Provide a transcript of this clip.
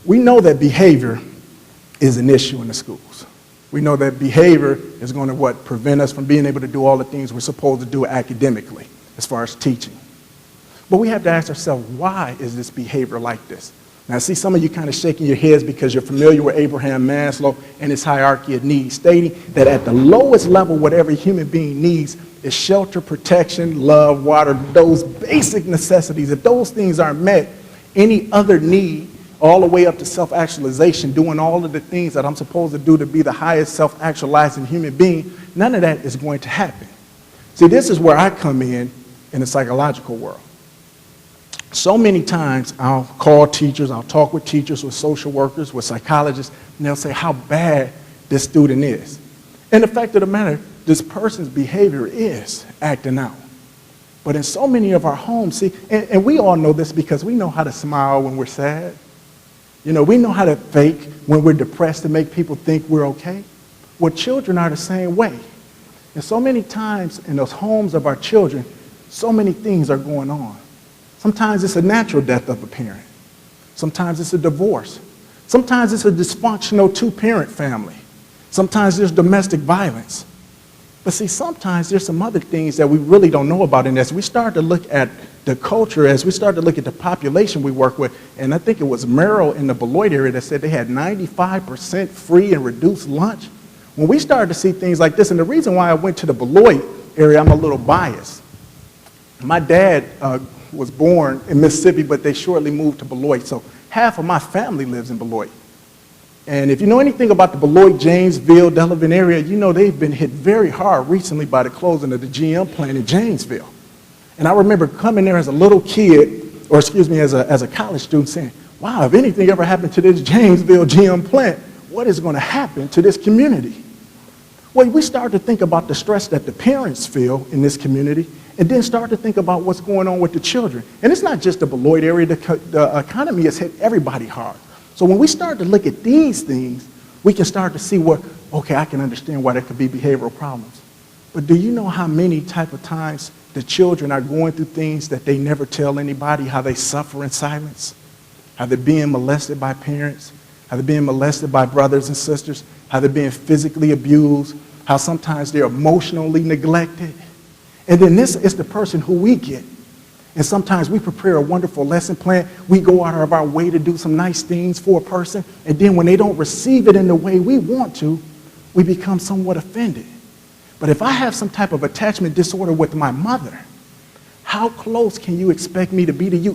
We know that behavior is an issue in the schools. We know that behavior is going to prevent us from being able to do all the things we're supposed to do academically as far as teaching. But we have to ask ourselves, why is this behavior like this? Now, I see some of you kind of shaking your heads because you're familiar with Abraham Maslow and his hierarchy of needs, stating that at the lowest level, what every human being needs is shelter, protection, love, water, those basic necessities. If those things aren't met, any other need, all the way up to self-actualization, doing all of the things that I'm supposed to do to be the highest self-actualizing human being, none of that is going to happen. See, this is where I come in the psychological world. So many times I'll call teachers, I'll talk with teachers, with social workers, with psychologists, and they'll say how bad this student is. And the fact of the matter, this person's behavior is acting out. But in so many of our homes, see, and we all know this because we know how to smile when we're sad. You know, we know how to fake when we're depressed to make people think we're okay. Well, children are the same way. And so many times in those homes of our children, so many things are going on. Sometimes it's a natural death of a parent. Sometimes it's a divorce. Sometimes it's a dysfunctional two-parent family. Sometimes there's domestic violence. But see, sometimes there's some other things that we really don't know about. And as we start to look at the culture, as we start to look at the population we work with, and I think it was Merrill in the Beloit area that said they had 95% free and reduced lunch. When we started to see things like this, and the reason why I went to the Beloit area, I'm a little biased. My dad was born in Mississippi, but they shortly moved to Beloit. So half of my family lives in Beloit. And if you know anything about the Beloit, Janesville, Delavan area, you know they've been hit very hard recently by the closing of the GM plant in Janesville. And I remember coming there as a little kid, or excuse me, as a college student saying, wow, if anything ever happened to this Janesville GM plant, what is going to happen to this community? Well, we start to think about the stress that the parents feel in this community, and then start to think about what's going on with the children. And it's not just the Beloit area, the economy has hit everybody hard. So when we start to look at these things, we can start to see okay, I can understand why there could be behavioral problems. But do you know how many type of times the children are going through things that they never tell anybody, how they suffer in silence, how they're being molested by parents, how they're being molested by brothers and sisters, how they're being physically abused, how sometimes they're emotionally neglected. And then this is the person who we get. And sometimes we prepare a wonderful lesson plan. We go out of our way to do some nice things for a person. And then when they don't receive it in the way we want to, we become somewhat offended. But if I have some type of attachment disorder with my mother, how close can you expect me to be to you?